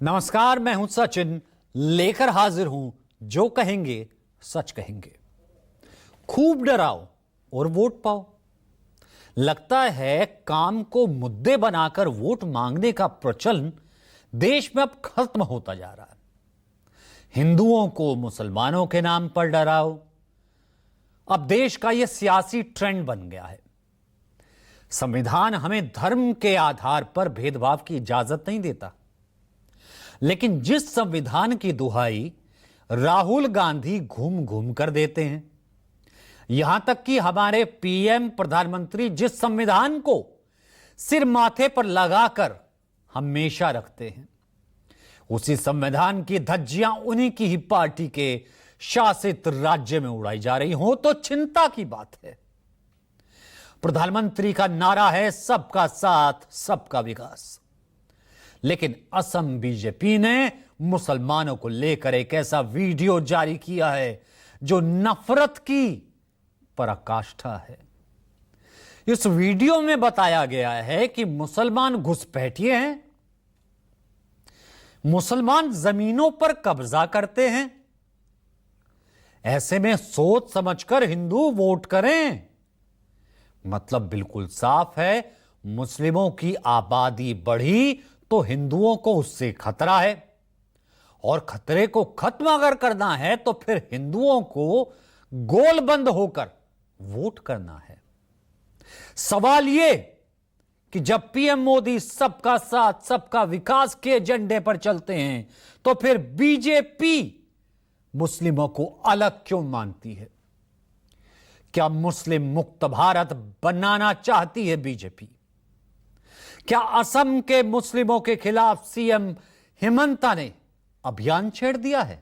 नमस्कार, मैं हूं सचिन, लेकर हाजिर हूं जो कहेंगे सच कहेंगे। खूब डराओ और वोट पाओ। लगता है काम को मुद्दे बनाकर वोट मांगने का प्रचलन देश में अब खत्म होता जा रहा है। हिंदुओं को मुसलमानों के नाम पर डराओ, अब देश का यह सियासी ट्रेंड बन गया है। संविधान हमें धर्म के आधार पर भेदभाव की इजाजत नहीं देता, लेकिन जिस संविधान की दुहाई राहुल गांधी घूम घूम कर देते हैं, यहां तक कि हमारे पीएम प्रधानमंत्री जिस संविधान को सिर माथे पर लगाकर हमेशा रखते हैं, उसी संविधान की धज्जियां उन्हीं की ही पार्टी के शासित राज्य में उड़ाई जा रही हो तो चिंता की बात है। प्रधानमंत्री का नारा है सबका साथ सबका विकास, लेकिन असम बीजेपी ने मुसलमानों को लेकर एक ऐसा वीडियो जारी किया है जो नफरत की पराकाष्ठा है। इस वीडियो में बताया गया है कि मुसलमान घुसपैठिए हैं, मुसलमान जमीनों पर कब्जा करते हैं, ऐसे में सोच समझकर हिंदू वोट करें। मतलब बिल्कुल साफ है, मुस्लिमों की आबादी बढ़ी तो हिंदुओं को उससे खतरा है, और खतरे को खत्म अगर करना है तो फिर हिंदुओं को गोलबंद होकर वोट करना है। सवाल यह कि जब पीएम मोदी सबका साथ सबका विकास के एजेंडे पर चलते हैं तो फिर बीजेपी मुस्लिमों को अलग क्यों मानती है? क्या मुस्लिम मुक्त भारत बनाना चाहती है बीजेपी? क्या असम के मुस्लिमों के खिलाफ सीएम हिमंता ने अभियान छेड़ दिया है?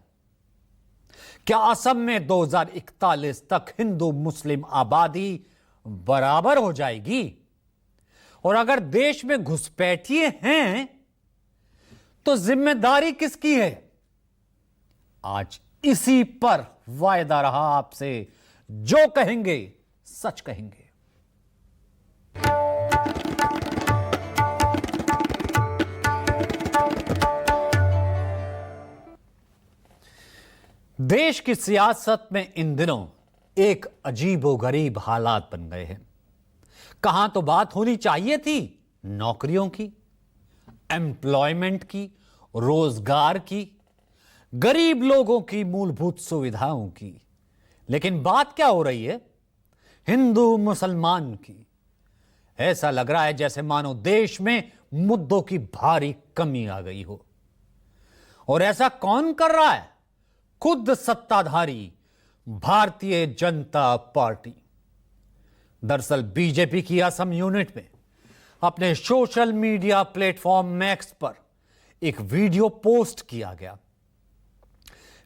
क्या असम में 2041 तक हिंदू मुस्लिम आबादी बराबर हो जाएगी? और अगर देश में घुसपैठिए हैं तो जिम्मेदारी किसकी है? आज इसी पर वायदा रहा आपसे, जो कहेंगे सच कहेंगे। देश की सियासत में इन दिनों एक अजीबोगरीब हालात बन गए हैं। कहां तो बात होनी चाहिए थी नौकरियों की, एम्प्लॉयमेंट की, रोजगार की, गरीब लोगों की मूलभूत सुविधाओं की, लेकिन बात क्या हो रही है? हिंदू मुसलमान की। ऐसा लग रहा है जैसे मानो देश में मुद्दों की भारी कमी आ गई हो। और ऐसा कौन कर रहा है? खुद सत्ताधारी भारतीय जनता पार्टी। दरअसल बीजेपी की असम यूनिट में अपने सोशल मीडिया प्लेटफॉर्म मैक्स पर एक वीडियो पोस्ट किया गया।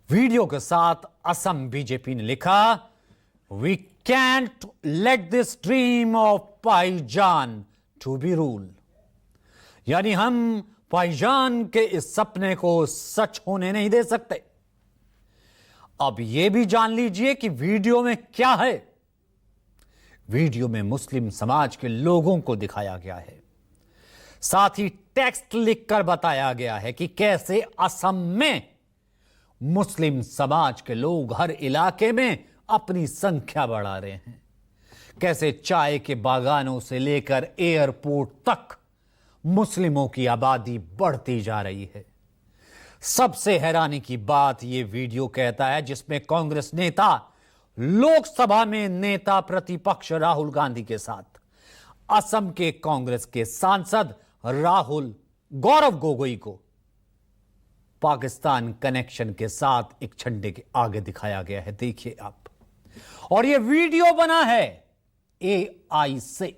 वीडियो के साथ असम बीजेपी ने लिखा, we can't let this dream of भाईजान टू बी रूल। यानी हम भाईजान के इस सपने को सच होने नहीं दे सकते। अब यह भी जान लीजिए कि वीडियो में क्या है। वीडियो में मुस्लिम समाज के लोगों को दिखाया गया है, साथ ही टेक्स्ट लिखकर बताया गया है कि कैसे असम में मुस्लिम समाज के लोग हर इलाके में अपनी संख्या बढ़ा रहे हैं, कैसे चाय के बागानों से लेकर एयरपोर्ट तक मुस्लिमों की आबादी बढ़ती जा रही है। सबसे हैरानी की बात यह वीडियो कहता है जिसमें कांग्रेस नेता लोकसभा में नेता प्रतिपक्ष राहुल गांधी के साथ असम के कांग्रेस के सांसद राहुल गौरव गोगोई को पाकिस्तान कनेक्शन के साथ एक झंडे के आगे दिखाया गया है। देखिए आप। और यह वीडियो बना है एआई से,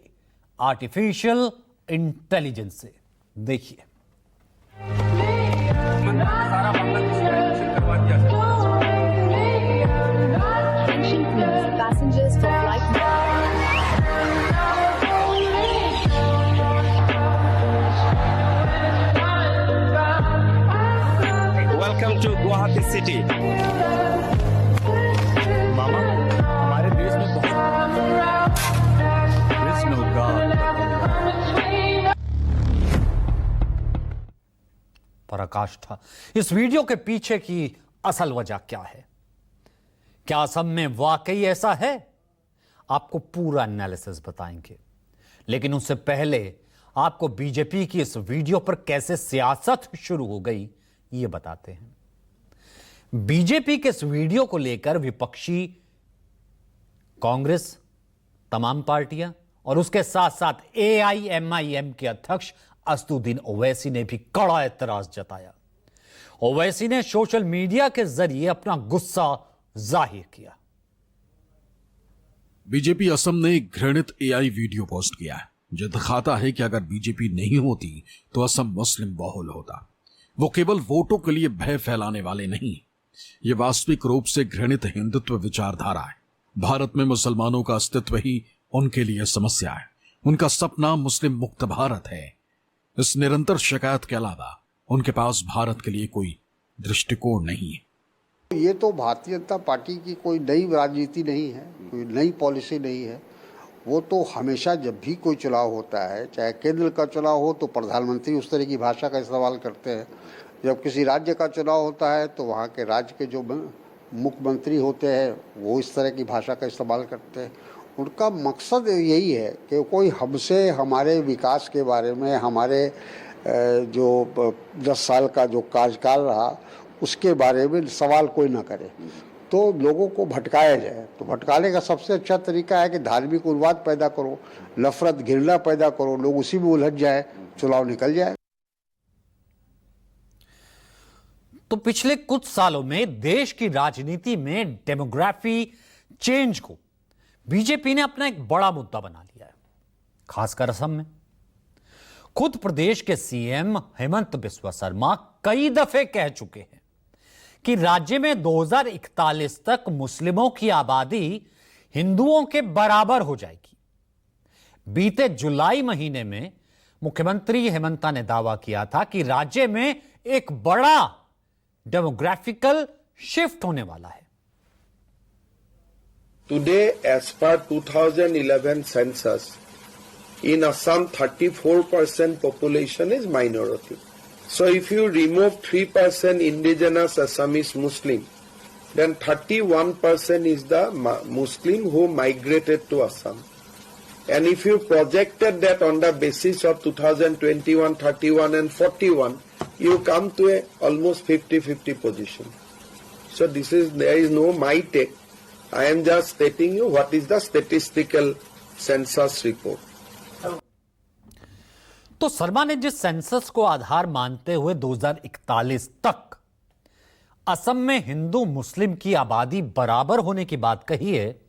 आर्टिफिशियल इंटेलिजेंस से। देखिए। सारा बांग्लादेश में एडमिशन करवा दिया sir. Welcome to Guwahati City. मामा, हमारे देश में बहुत कृष्ण होगा। पराकाष्ठा। इस वीडियो के पीछे की असल वजह क्या है? क्या असम में वाकई ऐसा है? आपको पूरा एनालिसिस बताएंगे, लेकिन उससे पहले आपको बीजेपी की इस वीडियो पर कैसे सियासत शुरू हो गई ये बताते हैं। बीजेपी के इस वीडियो को लेकर विपक्षी कांग्रेस, तमाम पार्टियां और उसके साथ साथ एआईएमआईएम के अध्यक्ष असदुद्दीन ओवैसी ने भी कड़ा एतराज जताया। ओवैसी ने सोशल मीडिया के जरिए अपना गुस्सा जाहिर किया। बीजेपी असम ने एक घृणित एआई वीडियो पोस्ट किया है जो दिखाता है कि अगर बीजेपी नहीं होती तो असम मुस्लिम बहुल होता। वो केवल वोटों के लिए भय फैलाने वाले नहीं, ये वास्तविक रूप से घृणित हिंदुत्व विचारधारा है। भारत में मुसलमानों का अस्तित्व ही उनके लिए समस्या है। उनका सपना मुस्लिम मुक्त भारत है। इस निरंतर शिकायत के अलावा उनके पास भारत के लिए कोई दृष्टिकोण नहीं है। ये तो भारतीय जनता पार्टी की कोई नई राजनीति नहीं है, कोई नई पॉलिसी नहीं है। वो तो हमेशा जब भी कोई चुनाव होता है, चाहे केंद्र का चुनाव हो तो प्रधानमंत्री उस तरह की भाषा का इस्तेमाल करते हैं। जब किसी राज्य का चुनाव होता है तो वहाँ के राज्य के जो मुख्यमंत्री होते हैं वो इस तरह की भाषा का इस्तेमाल करते हैं। उनका मकसद यही है कि कोई हमसे हमारे विकास के बारे में, हमारे जो 10 साल का जो कार्यकाल रहा उसके बारे में सवाल कोई ना करे, तो लोगों को भटकाया जाए। तो भटकाने का सबसे अच्छा तरीका है कि धार्मिक उन्माद पैदा करो, नफरत घृणा पैदा करो, लोग उसी में उलझ जाए, चुनाव निकल जाए। तो पिछले कुछ सालों में देश की राजनीति में डेमोग्राफी चेंज को बीजेपी ने अपना एक बड़ा मुद्दा बना लिया है, खासकर असम में। खुद प्रदेश के सीएम हेमंत बिस्वा शर्मा कई दफे कह चुके हैं कि राज्य में 2041 तक मुस्लिमों की आबादी हिंदुओं के बराबर हो जाएगी। बीते जुलाई महीने में मुख्यमंत्री हेमंता ने दावा किया था कि राज्य में एक बड़ा डेमोग्राफिकल शिफ्ट होने वाला है। Today, as per 2011 census, in Assam 34% population is minority. So if you remove 3% indigenous Assamese Muslim, then 31% is the Muslim who migrated to Assam. And if you projected that on the basis of 2021, 31 and 41, you come to a almost 50-50 position. So there is no my take. I am just stating you what is the statistical census report. तो शर्मा ने जिस census को आधार मानते हुए 2041 तक असम में हिंदू मुस्लिम की आबादी बराबर होने की बात कही है,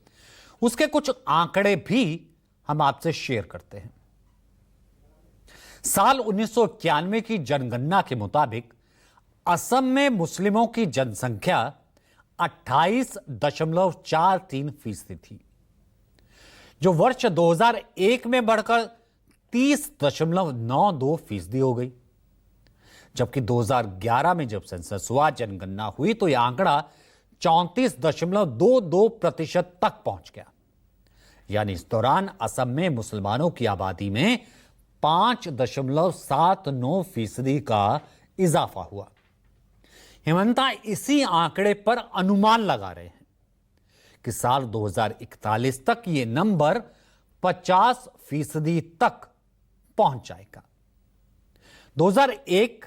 उसके कुछ आंकड़े भी हम आपसे शेयर करते हैं। साल 1991 की जनगणना के मुताबिक असम में मुस्लिमों की जनसंख्या 28.43% थी, जो वर्ष 2001 में बढ़कर 30.92% हो गई। जबकि 2011 में जब सेंसस हुआ, जनगणना हुई, तो यह आंकड़ा 34.22% तक पहुंच गया। यानी इस दौरान असम में मुसलमानों की आबादी में 5.79% का इजाफा हुआ। हेमंता इसी आंकड़े पर अनुमान लगा रहे हैं कि साल 2041 तक यह नंबर 50% तक पहुंच जाएगा। 2001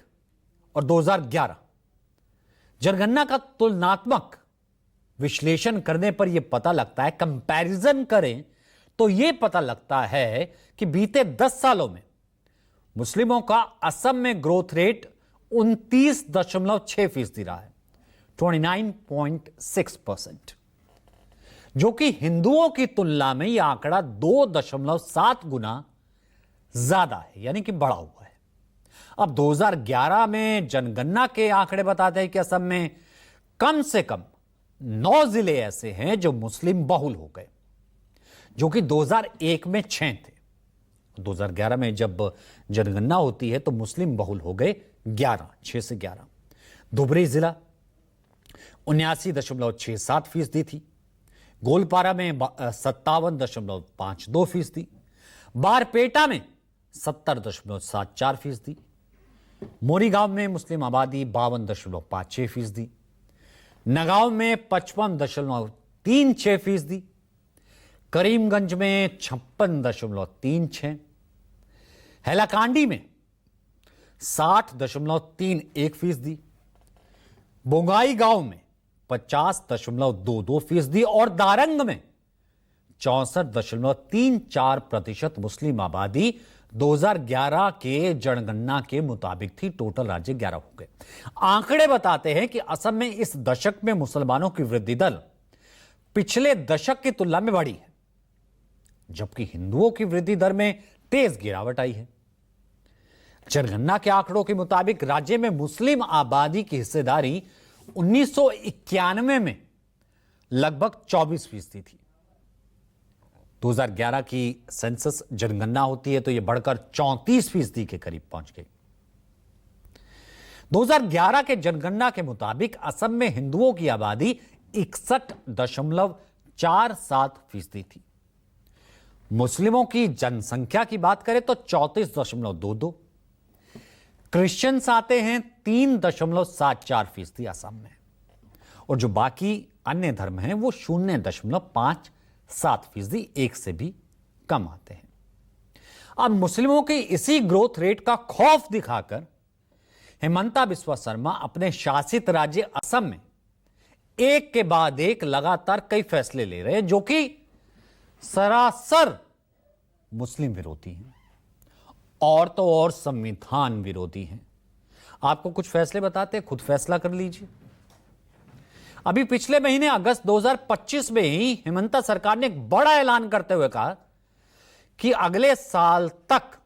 और 2011 जनगणना का तुलनात्मक विश्लेषण करने पर यह पता लगता है, कंपैरिजन करें तो यह पता लगता है कि बीते 10 सालों में मुस्लिमों का असम में ग्रोथ रेट 29.6% रहा है, 29.6%, जो कि हिंदुओं की तुलना में यह आंकड़ा 2.7 गुना ज्यादा है, यानी कि बढ़ा हुआ है। अब 2011 में जनगणना के आंकड़े बताते हैं कि असम में कम से कम 9 जिले ऐसे हैं जो मुस्लिम बहुल हो गए, जो कि 2001 में 6 थे। 2011 में जब जनगणना होती है तो मुस्लिम बहुल हो गए 6 से 11। धुबरी जिला 79.67% थी, गोलपारा में 57.52%, बारपेटा में 70.74%, मोरीगांव में मुस्लिम आबादी 52.56%, नगांव में 55.36%, करीमगंज में 56.36%, हैलाकांडी में 60.31%, बोंगाई गांव में 50.22% और दारंग में 64.34% मुस्लिम आबादी 2011 के जनगणना के मुताबिक थी। टोटल राज्य 11 हो गए। आंकड़े बताते हैं कि असम में इस दशक में मुसलमानों की वृद्धि दर पिछले दशक की तुलना में बढ़ी है, जबकि हिंदुओं की वृद्धि दर में तेज गिरावट आई है। जनगणना के आंकड़ों के मुताबिक राज्य में मुस्लिम आबादी की हिस्सेदारी 1991 में लगभग 24% थी। 2011 की सेंसस जनगणना होती है तो यह बढ़कर 34% के करीब पहुंच गई। 2011 के जनगणना के मुताबिक असम में हिंदुओं की आबादी 61.47% थी। मुस्लिमों की जनसंख्या की बात करें तो 34.22, क्रिश्चियंस आते हैं 3.74% असम में, और जो बाकी अन्य धर्म हैं वो 0.57%, एक से भी कम आते हैं। अब मुस्लिमों की इसी ग्रोथ रेट का खौफ दिखाकर हेमंता बिस्वा शर्मा अपने शासित राज्य असम में एक के बाद एक लगातार कई फैसले ले रहे हैं जो कि सरासर मुस्लिम विरोधी हैं और तो और संविधान विरोधी हैं। आपको कुछ फैसले बताते हैं, खुद फैसला कर लीजिए। अभी पिछले महीने अगस्त 2025 में ही हेमंता सरकार ने एक बड़ा ऐलान करते हुए कहा कि अगले साल तक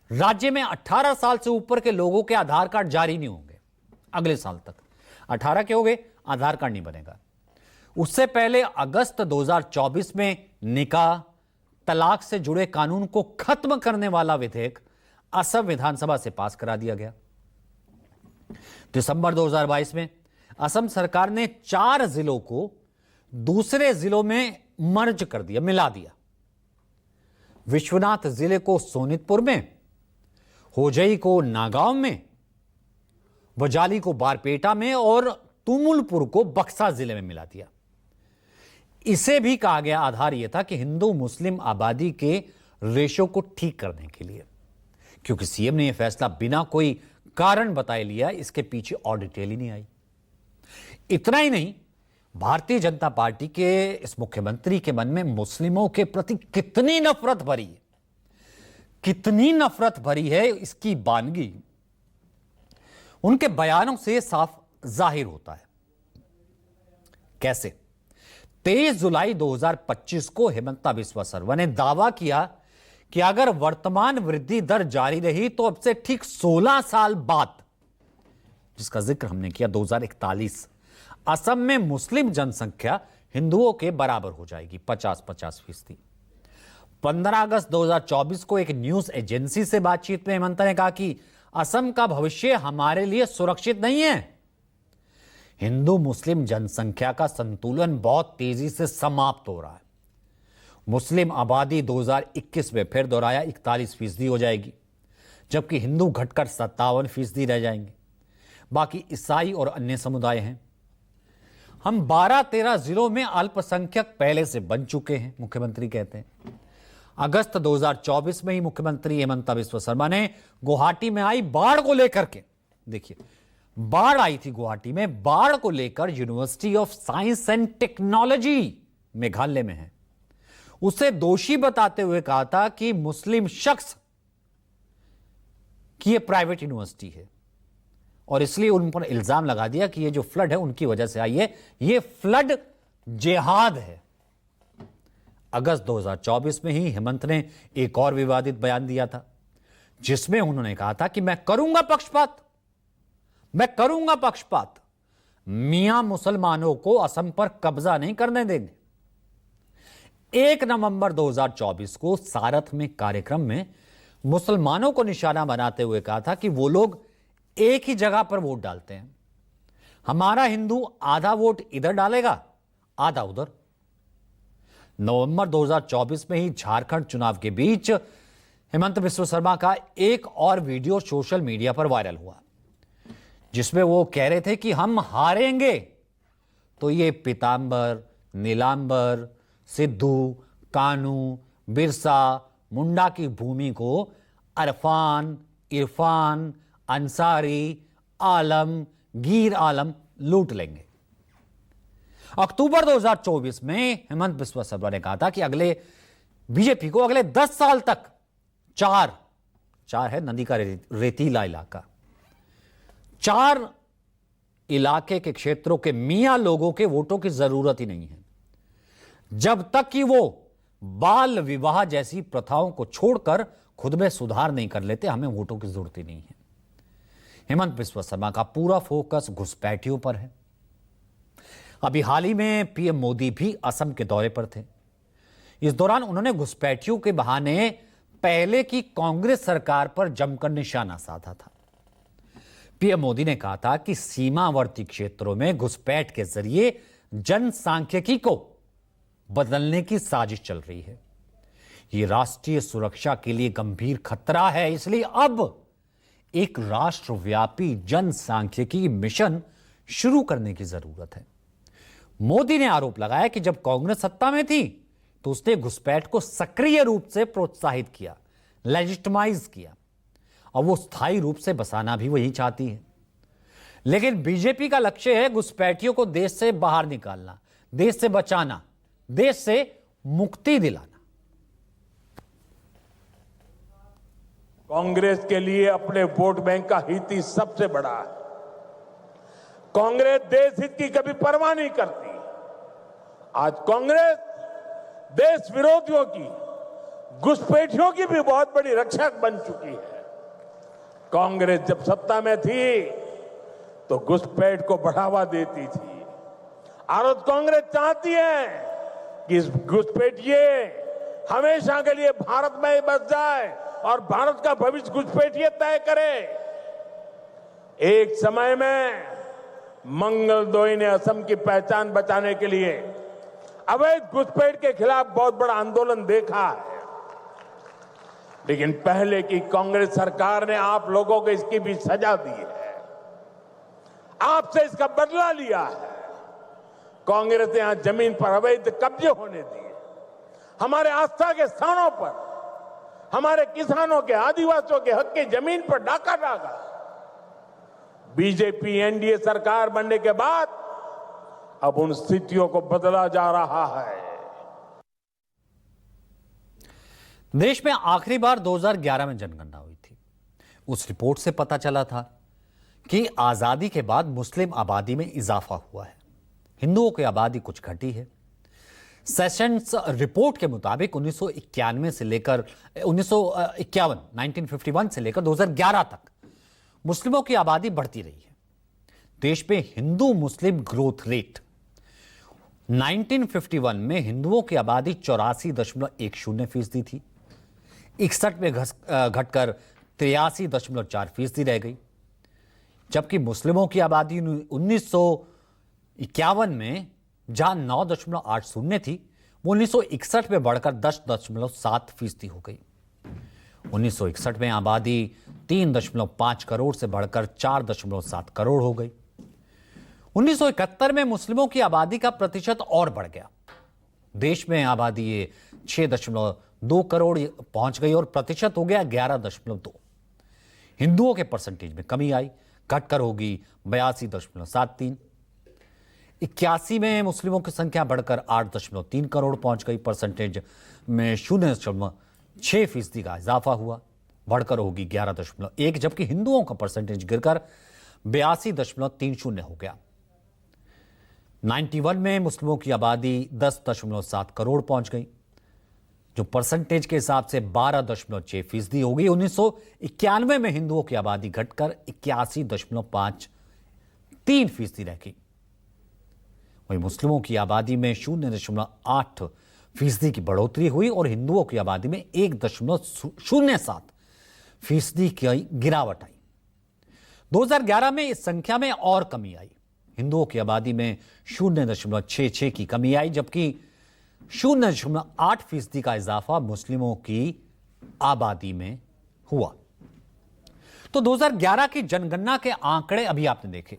राज्य में 18 साल से ऊपर के लोगों के आधार कार्ड जारी नहीं होंगे। अगले साल तक 18 के हो गए, आधार कार्ड नहीं बनेगा। उससे पहले अगस्त 2024 में निकाह तलाक से जुड़े कानून को खत्म करने वाला विधेयक असम विधानसभा से पास करा दिया गया। दिसंबर 2022 में असम सरकार ने 4 जिलों को दूसरे जिलों में मर्ज कर दिया, मिला दिया। विश्वनाथ जिले को सोनितपुर में, होजई को नागांव में, बजाली को बारपेटा में और तुमुलपुर को बक्सा जिले में मिला दिया। इसे भी कहा गया, आधार यह था कि हिंदू मुस्लिम आबादी के रेशो को ठीक करने के लिए, क्योंकि सीएम ने यह फैसला बिना कोई कारण बताए लिया, इसके पीछे और डिटेल ही नहीं आई। इतना ही नहीं, भारतीय जनता पार्टी के इस मुख्यमंत्री के मन में मुस्लिमों के प्रति कितनी नफरत भरी है, कितनी नफरत भरी है, इसकी बानगी उनके बयानों से साफ जाहिर होता है। कैसे? 23 जुलाई 2025 को हेमंता बिस्वा शर्मा ने दावा किया कि अगर वर्तमान वृद्धि दर जारी रही तो अब से ठीक 16 साल बाद, जिसका जिक्र हमने किया 2041, असम में मुस्लिम जनसंख्या हिंदुओं के बराबर हो जाएगी, 50-50%। 15 अगस्त 2024 को एक न्यूज एजेंसी से बातचीत में हेमंता ने कहा कि असम का भविष्य हमारे लिए सुरक्षित नहीं है। हिंदू मुस्लिम जनसंख्या का संतुलन बहुत तेजी से समाप्त हो रहा है। मुस्लिम आबादी 2021 में फिर दोहराया 41% हो जाएगी, जबकि हिंदू घटकर 57% रह जाएंगे। बाकी ईसाई और अन्य समुदाय हैं। हम 12-13 जिलों में अल्पसंख्यक पहले से बन चुके हैं, मुख्यमंत्री कहते हैं। अगस्त 2024 में ही मुख्यमंत्री हेमंता बिस्वा शर्मा ने गुवाहाटी में आई बाढ़ को लेकर के, देखिए बाढ़ आई थी गुवाहाटी में, बाढ़ को लेकर university of science and technology Meghalaya में है, उसे दोषी बताते हुए कहा था कि मुस्लिम शख्स की यह प्राइवेट यूनिवर्सिटी है और इसलिए उन पर इल्जाम लगा दिया कि ये जो फ्लड है उनकी वजह से आई है, ये फ्लड जिहाद है। अगस्त 2024 में ही हेमंत ने एक और विवादित बयान दिया था, जिसमें उन्होंने कहा था कि मैं करूंगा पक्षपात, मियां मुसलमानों को असम पर कब्जा नहीं करने देंगे। 1 नवंबर 2024 को सारथ में कार्यक्रम में मुसलमानों को निशाना बनाते हुए कहा था कि वो लोग एक ही जगह पर वोट डालते हैं, हमारा हिंदू आधा वोट इधर डालेगा, आधा उधर। नवंबर 2024 में ही झारखंड चुनाव के बीच हेमंत बिस्वा शर्मा का एक और वीडियो सोशल मीडिया पर वायरल हुआ, जिसमें वो कह रहे थे कि हम हारेंगे तो ये पीतांबर, नीलांबर, सिद्धू, कानू, बिरसा मुंडा की भूमि को अरफान, इरफान, अंसारी, आलम, गिर आलम लूट लेंगे। अक्टूबर 2024 में हेमंत बिस्वा शर्मा ने कहा था कि बीजेपी को अगले 10 साल तक चार है नदी का रेतीला इलाका, 4 इलाके के क्षेत्रों के मियां लोगों के वोटों की जरूरत ही नहीं है, जब तक कि वो बाल विवाह जैसी प्रथाओं को छोड़कर खुद में सुधार नहीं कर लेते, हमें वोटों की जरूरत ही नहीं है। हेमंत बिस्वा शर्मा का पूरा फोकस घुसपैठियों पर है। अभी हाल ही में पीएम मोदी भी असम के दौरे पर थे। इस दौरान उन्होंने घुसपैठियों के बहाने पहले की कांग्रेस सरकार पर जमकर निशाना साधा था। पीएम मोदी ने कहा था कि सीमावर्ती क्षेत्रों में घुसपैठ के जरिए जनसांख्यिकी को बदलने की साजिश चल रही है। यह राष्ट्रीय सुरक्षा के लिए गंभीर खतरा है, इसलिए अब एक राष्ट्रव्यापी जनसांख्यिकी मिशन शुरू करने की जरूरत है। मोदी ने आरोप लगाया कि जब कांग्रेस सत्ता में थी तो उसने घुसपैठ को सक्रिय रूप से प्रोत्साहित किया, लेजिटिमाइज किया, और वो स्थायी रूप से बसाना भी वही चाहती है। लेकिन बीजेपी का लक्ष्य है घुसपैठियों को देश से बाहर निकालना, देश से बचाना, देश से मुक्ति दिलाना। कांग्रेस के लिए अपने वोट बैंक का हित ही सबसे बड़ा है। कांग्रेस देश हित की कभी परवाह नहीं करती। आज कांग्रेस देश विरोधियों की, घुसपैठियों की भी बहुत बड़ी रक्षक बन चुकी है। कांग्रेस जब सत्ता में थी तो घुसपैठ को बढ़ावा देती थी। और कांग्रेस चाहती है कि इस घुसपैठिए हमेशा के लिए भारत में ही बस जाए और भारत का भविष्य घुसपैठिए तय करे। एक समय में मंगलदोई ने असम की पहचान बचाने के लिए अवैध घुसपैठ के खिलाफ बहुत बड़ा आंदोलन देखा है, लेकिन पहले की कांग्रेस सरकार ने आप लोगों को इसकी भी सजा दी है, आपसे इसका बदला लिया है। कांग्रेस ने यहां जमीन पर अवैध कब्जे होने दिए, हमारे आस्था के स्थानों पर, हमारे किसानों के, आदिवासियों के हक की जमीन पर डाका डाला। बीजेपी एनडीए सरकार बनने के बाद अब उन स्थितियों को बदला जा रहा है। देश में आखिरी बार 2011 में जनगणना हुई थी। उस रिपोर्ट से पता चला था कि आजादी के बाद मुस्लिम आबादी में इजाफा हुआ है, हिंदुओं की आबादी कुछ घटी है। सेशंस रिपोर्ट के मुताबिक 1951 से लेकर 1951 से लेकर 2011 तक मुस्लिमों की आबादी बढ़ती रही है। देश में हिंदू मुस्लिम ग्रोथ रेट 1951 में हिंदुओं की आबादी 84.10% थी, 61 में घटकर 83.4% रह गई, जबकि मुस्लिमों की आबादी 1951 में जहां 9.80 थी, वो 1961 में बढ़कर 10.7% हो गई। 1961 में आबादी 3.5 करोड़ से बढ़कर 4.7 करोड़ हो गई। 1971 में मुस्लिमों की आबादी का प्रतिशत और बढ़ गया। देश में आबादी 6.2 करोड़ पहुंच गई और प्रतिशत हो गया 11.2। हिंदुओं के परसेंटेज में कमी आई, घटकर होगी 82.73। 81 में मुस्लिमों की संख्या बढ़कर 8.3 करोड़ पहुंच गई, परसेंटेज में 0.6% का इजाफा हुआ, बढ़कर होगी 11.1, जबकि हिंदुओं का परसेंटेज गिरकर 82.30 हो गया। 91 में मुस्लिमों की आबादी 10.7 करोड़ पहुंच गई, जो परसेंटेज के हिसाब से 12.6% हो गई। 1991 में हिंदुओं की आबादी घटकर 81.53% रह गई। वहीं मुस्लिमों की आबादी में 0.8% की बढ़ोतरी हुई और हिंदुओं की आबादी में 1.07% की गिरावट आई। 2011 में इस संख्या में और कमी आई। हिंदुओं की आबादी में 0.66 की कमी आई, जबकि 0.8% का इजाफा मुस्लिमों की आबादी में हुआ। तो 2011 की जनगणना के आंकड़े अभी आपने देखे।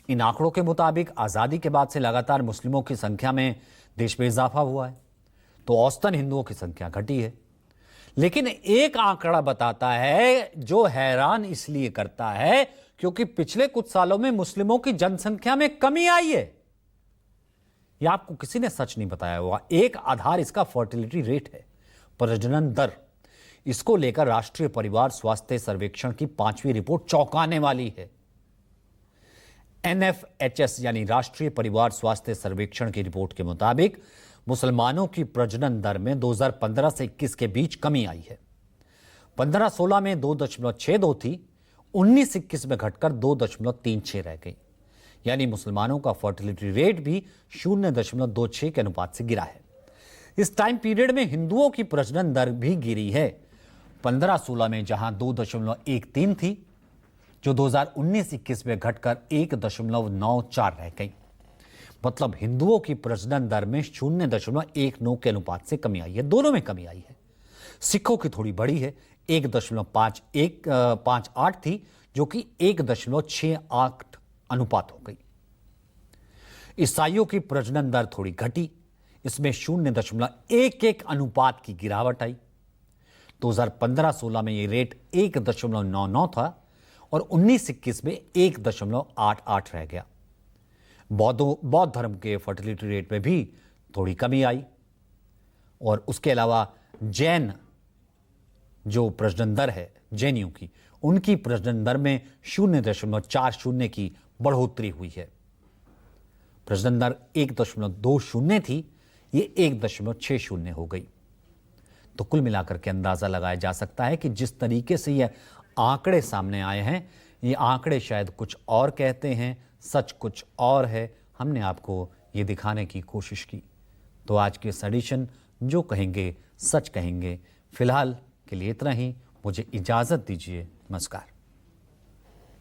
इन आंकड़ों के मुताबिक आजादी के बाद से लगातार मुस्लिमों की संख्या में देश में इजाफा हुआ है, तो औसतन हिंदुओं की संख्या घटी है। लेकिन एक आंकड़ा बताता है जो हैरान इसलिए करता है क्योंकि पिछले कुछ सालों में मुस्लिमों की जनसंख्या में कमी आई है। यह आपको किसी ने सच नहीं बताया होगा। एक आधार इसका फर्टिलिटी रेट है, प्रजनन दर। इसको लेकर राष्ट्रीय परिवार स्वास्थ्य सर्वेक्षण की 5वीं रिपोर्ट चौंकाने वाली है। NFHS यानी राष्ट्रीय परिवार स्वास्थ्य सर्वेक्षण की रिपोर्ट के मुताबिक मुसलमानों की प्रजनन दर में 2015 से 21 के बीच कमी आई है। 15-16 में 2.62 थी, 19-21 में घटकर 2.36 रह गई। यानी मुसलमानों का फर्टिलिटी रेट भी 0.26 के अनुपात से गिरा है। इस टाइम पीरियड में हिंदुओं की प्रजनन दर भी गिरी है। 15-16 में जहां 2.13 थी, जो 2019-21 में घटकर 1.94 रह गई। मतलब हिंदुओं की प्रजनन दर में 0.19 के अनुपात से कमी आई है। दोनों में कमी आई है। सिखों की थोड़ी बड़ी है, 1.58 थी, जो कि 1.68 अनुपात हो गई। ईसाइयों की प्रजनन दर थोड़ी घटी, इसमें 0.11 अनुपात की गिरावट आई। 2015-16 में यह रेट 1.99 था और 19-21 में 1.88 रह गया। बौद्ध धर्म के फर्टिलिटी रेट में भी थोड़ी कमी आई। और उसके अलावा जैन जो प्रजनन दर है जैनियों की, उनकी प्रजनन दर में 0.40 की बढ़ोतरी हुई है। प्रजनन दर 1.20 थी, ये 1.60 हो गई। तो कुल मिलाकर के अंदाजा लगाया जा सकता है कि जिस तरीके से ये आंकड़े सामने आए हैं, ये आंकड़े शायद कुछ और कहते हैं, सच कुछ और है। हमने आपको ये दिखाने की कोशिश की। तो आज के इस एडिशन जो कहेंगे सच कहेंगे, फिलहाल के लिए इतना ही। मुझे इजाजत दीजिए। नमस्कार।